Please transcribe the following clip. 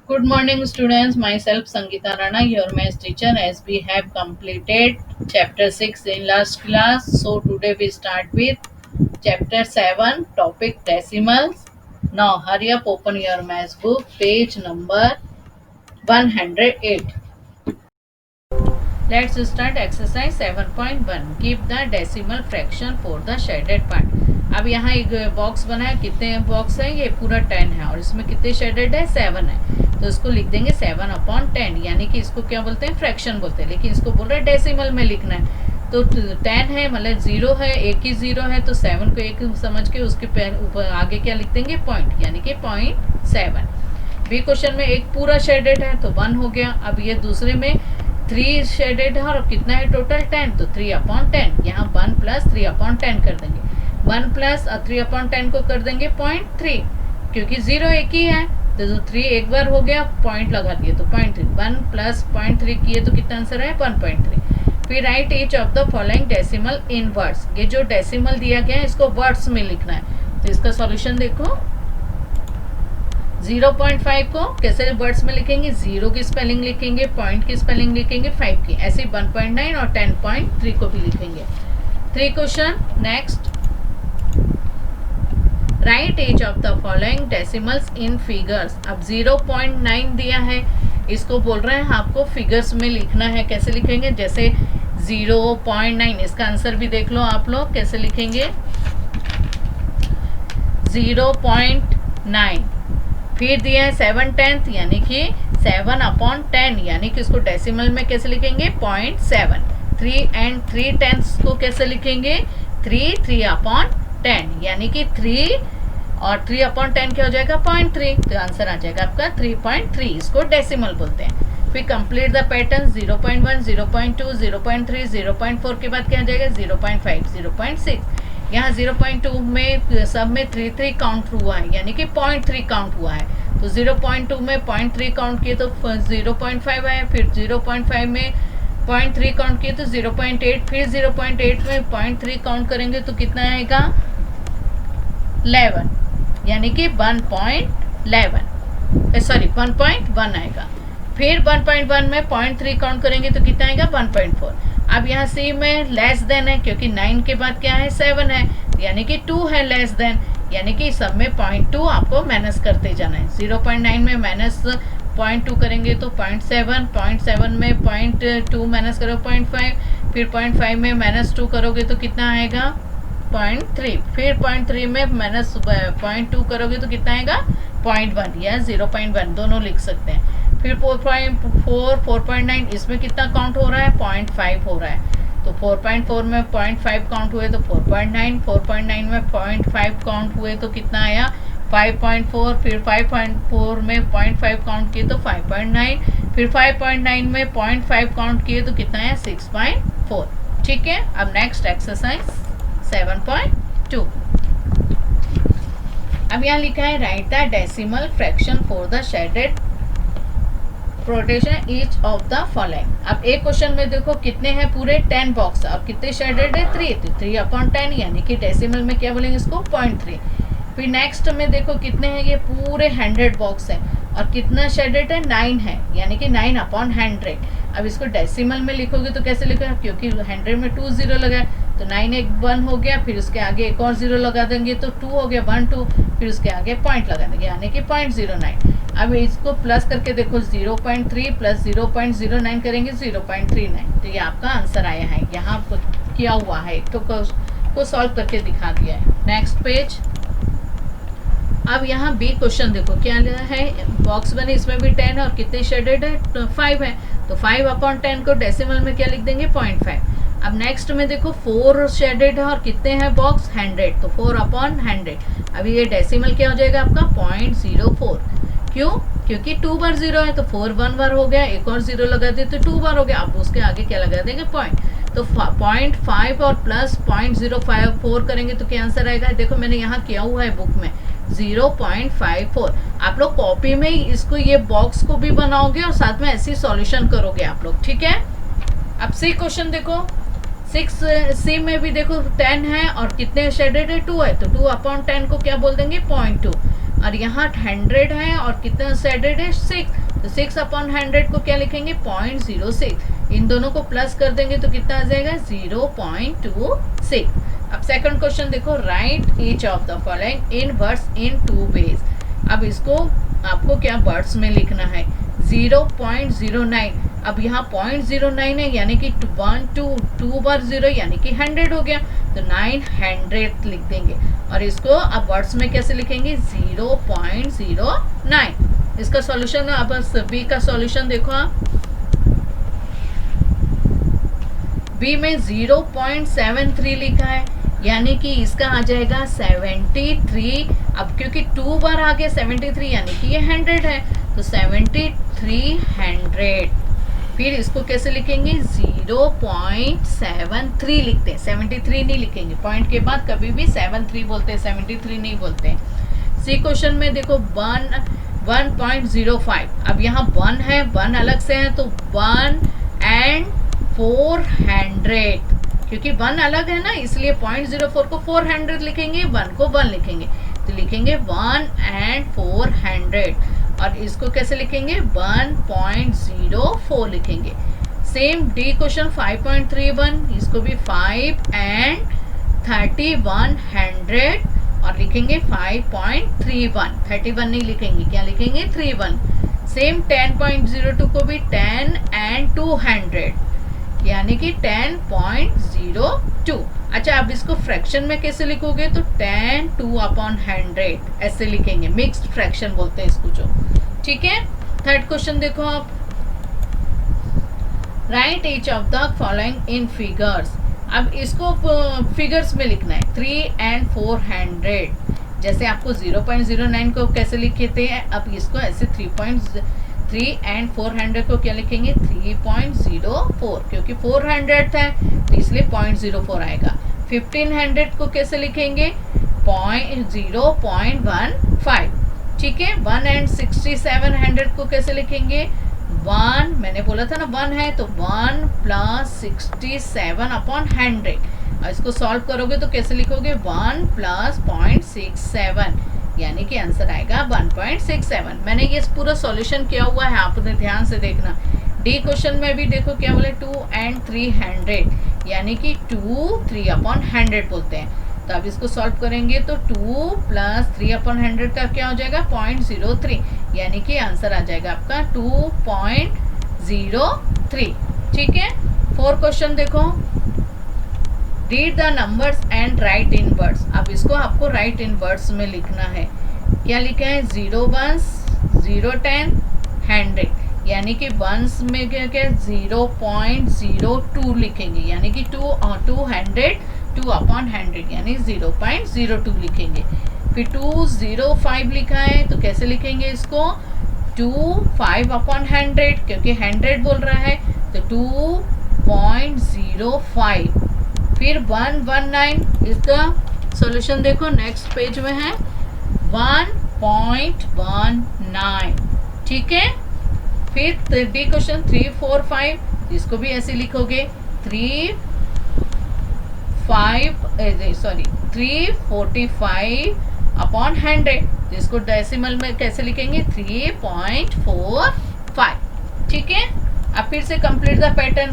Good morning, students. Myself Sangeeta Rana, your math teacher. As we have completed chapter 6 in last class, so today we start with chapter 7, topic decimals. Now, hurry up, open your math book, page number 108. Let's start exercise 7.1. Keep the decimal fraction for the shaded part. अब यहाँ एक box बना है, कितने box है? ये पूरा 10 है और इसमें कितने शेडेड है? 7 है। तो इसको लिख देंगे 7/10, यानी कि इसको क्या बोलते हैं? फ्रैक्शन बोलते हैं, लेकिन इसको बोल रहे हैं डेसिमल में लिखना है। तो 10 है मतलब 0 है, एक ही 0 है, तो 7 को एक समझ के उसके ऊपर आगे क्या लिख देंगे? पॉइंट, यानी कि 0.7। बी क्वेश्चन में एक पूरा शेडेड है तो 1 हो गया। अब ये दूसरे में 3 शेडेड है और कितना है टोटल? 10, तो 3/10। यहाँ 1 + 3/10 कर देंगे। 1 + 3/10 को कर देंगे 0.3, क्योंकि 0 एक ही है तो 3 एक बार हो गया, पॉइंट लगा दिए तो 0.3। 1 + 0.3 किए तो कितना आंसर है? 1.3। फिर right each of the following decimal in words. ये जो डेसिमल दिया गया है इसको वर्ड्स में लिखना है। तो इसका सॉल्यूशन देखो। 0.5 को कैसे वर्ड्स में लिखेंगे? 0 की स्पेलिंग लिखेंगे, पॉइंट की स्पेलिंग लिखेंगे, 5 की। ऐसे 1.9 और 10.3 को भी लिखेंगे। 3 question next. Right each of the following decimals in figures. अब 0.9 दिया है, इसको बोल रहे हैं आपको फिगर्स में लिखना है। कैसे लिखेंगे? जैसे 0.9, इसका आंसर भी देख लो आप लोग कैसे लिखेंगे। 0.9 फिर दिया है 7/10, यानी कि 7/10, यानी कि इसको डेसिमल में कैसे लिखेंगे? 0.7। 3 and 3/10 को कैसे लिखेंगे? 3/10, यानी कि 3 और 3/10 क्या हो जाएगा? 0.3। तो आंसर आ जाएगा आपका 3.3। इसको डेसिमल बोलते हैं। फिर कंप्लीट द पैटर्न। 0.1, 0.2, 0.3, 0.4 के बाद क्या आ जाएगा? 0.5, 0.6। यहाँ 0.2 में सब में 3 काउंट हुआ है, यानी कि 0.3 काउंट हुआ है। तो 0.2 में 0.3 काउंट किए तो 0.5 आया। फिर 0.5 में 0.3 काउंट किए तो 0.8। फिर 0.8 में 0.3 काउंट करेंगे तो कितना आएगा? 11, यानी कि 1.11 सॉरी 1.1 आएगा। फिर 1.1 में 0.3 काउंट करेंगे तो कितना आएगा? 1.4। अब यहाँ सी में लेस देन है, क्योंकि 9 के बाद क्या है? 7 है, यानी कि 2 है लेस देन, यानी कि सब में 0.2 आपको माइनस करते जाना है। 0.9 में माइनस 0.2 करेंगे तो 0.7, 0.7 में 0.2 माइनस करो 0.5, फिर 0.5 में -2 करोगे तो कितना आएगा? 0.3। फिर 0.3 में -0.2 करोगे तो कितना आएगा? 0.1 या 0.1 दोनों लिख सकते हैं। फिर 4.4, 4.9, इसमें कितना काउंट हो रहा है? 0.5 हो रहा है। तो 4.4 में 0.5 काउंट हुए तो 4.9, 4.9 में 0.5 काउंट हुए तो कितना आया? 5.4। फिर 5.4 में 0.5 काउंट किए तो 5.9, फिर 5.9 में 0.5 काउंट किए तो कितना आया? 6.4। ठीक है। अब नेक्स्ट एक्सरसाइज 7.2। अब यहाँ लिखा है right the decimal fraction for the shaded protection each of the following. अब एक क्वेश्चन में देखो कितने हैं? पूरे 10 बॉक्स। अब कितने शेडेड है? 3, तो 3/10, यानी कि डेसिमल में क्या बोलेंगे इसको? 0.3। फिर नेक्स्ट में देखो कितने हैं? ये पूरे 100 बॉक्स है और कितना शेडेड है? 9 है, यानी कि 9/100। अब इसको डेसिमल में लिखोगे तो कैसे लिखोगे? क्योंकि 100 में 2 0 लगा तो 9 एक 1 हो गया, फिर उसके आगे एक और 0 लगा देंगे तो 2 हो गया, 1 2, फिर उसके आगे पॉइंट लगा देंगे, यानी कि 0.09। अब इसको प्लस करके देखो, 0.3 + 0.09 करेंगे 0.39। तो ये आपका आंसर आया है। यहाँ आपको किया हुआ है, तो को सॉल्व करके दिखा दिया है। Next page. अब यहाँ बी क्वेश्चन देखो क्या है? बॉक्स बने, इसमें भी 10 है और कितने शेडेड है? 5 है। तो 5/10 को डेसिमल में क्या लिख देंगे? 0.5। अब नेक्स्ट में देखो 4 शेडेड है और कितने हैं बॉक्स? 100, तो 4/100। अभी ये डेसिमल क्या हो जाएगा आपका? 0.04। क्यों? क्योंकि 2 बार 0 है तो 4 1 बार हो गया, एक और 0 लगा दिए तो 2 बार हो गया। अब उसके आगे क्या लगा देंगे? पॉइंट। तो 0.5 और प्लस 0.054 करेंगे तो क्या आंसर आएगा? देखो मैंने यहाँ किया हुआ है बुक में 0.54। आप लोग कॉपी में इसको ये बॉक्स को भी बनाओगे और साथ में ऐसी सॉल्यूशन करोगे आप लोग। ठीक है। अब सी क्वेश्चन देखो। 6C में भी देखो 10 है और कितने शेडेड है? 2 है, तो 2/10 को क्या बोल देंगे? 0.2। और यहाँ 100 है और कितना शेडेड है 6, तो 6 अपॉन 100 को क्या लिखेंगे 0.06। इन दोनों को प्लस कर देंगे तो कितना आ जाएगा 0.26। अब सेकंड क्वेश्चन देखो, write each of the following in words in 2 ways. अब इसको आपको क्या वर्ड्स में लिखना है 0.09। अब यहाँ 0.09 है यानी कि 2 बार 0 यानी कि 100 हो गया, तो 900 लिख देंगे। और इसको अब वर्ड्स में कैसे लिखेंगे 0.09। इसका सॉल्यूशन अब बी का सॉल्यूशन देखो आप, बी में 0.73 लिखा है यानी कि इसका आ जाएगा 73। अब क्योंकि 2 बार आ गया 73 यानी कि ये 100 है, तो 7300। फिर इसको कैसे लिखेंगे 0.73 लिखते हैं, 73 नहीं लिखेंगे, पॉइंट के बाद कभी भी 73 बोलते हैं, 73 नहीं बोलते हैं। सी क्वेश्चन में देखो 1.05। अब यहाँ 1 है, 1 अलग से है तो 1 and 400, क्योंकि 1 अलग है ना इसलिए 0.04 को 400 लिखेंगे, 1 को 1 लिखेंगे, तो लिखेंगे 1 and 400। और इसको कैसे लिखेंगे 1.04 लिखेंगे। सेम डी क्वेश्चन 5.31, इसको भी 5 and 3100 और लिखेंगे 5.31। 31 नहीं लिखेंगे, क्या लिखेंगे 31। सेम 10.02 को भी 10 and 200 यानी कि 10.02। अच्छा, अब इसको फ्रैक्शन में कैसे लिखोगे तो 10 2/100 ऐसे लिखेंगे, मिक्स्ड फ्रैक्शन बोलते हैं इसको जो, ठीक है। थर्ड क्वेश्चन देखो आप, right each of the following in figures. अब इसको फिगर्स में लिखना है 3 and 400। जैसे आपको 0.09 को कैसे लिखते हैं, अब इसको ऐसे 3 and 400 को क्या लिखेंगे 3.04, क्योंकि 400 था तो इसलिए 0.04 आएगा। 1500 को कैसे लिखेंगे 0.15, ठीक है। 1 and 6700 को कैसे लिखेंगे 1, मैंने बोला था ना 1 है तो 1 + 67/100। और इसको सॉल्व करोगे तो कैसे लिखोगे 1 + 0.67 यानी कि आंसर आएगा 1.67। मैंने ये पूरा सॉल्यूशन किया हुआ है, आपने ध्यान से देखना। डी क्वेश्चन में भी देखो क्या बोले 2 and 300 यानी कि 2 3/100 बोलते हैं। तो अब इसको सॉल्व करेंगे तो 2 + 3/100 का क्या हो जाएगा 0.03 यानी कि आंसर आ जाएगा आपका 2.03, ठीक है। 4 क्वेश्चन देखो, read the numbers and right in words. अब इसको आपको राइट इन वर्ड्स में लिखना है। क्या लिखा है 0 1 0 10 100 यानी कि 1s में क्या 0.02 लिखेंगे यानी कि 200 2/100 यानी 0.02 लिखेंगे। फिर 205 लिखा है तो कैसे लिखेंगे इसको 5/100 क्योंकि 100 बोल रहा है तो 2.05। फिर 119, इसका सॉल्यूशन देखो नेक्स्ट पेज में है 1.19, ठीक है। फिर डी क्वेश्चन 345, इसको भी ऐसे लिखोगे 345/100, जिसको डेसिमल में कैसे लिखेंगे 3.45, ठीक है। अब फिर से कंप्लीट द पैटर्न।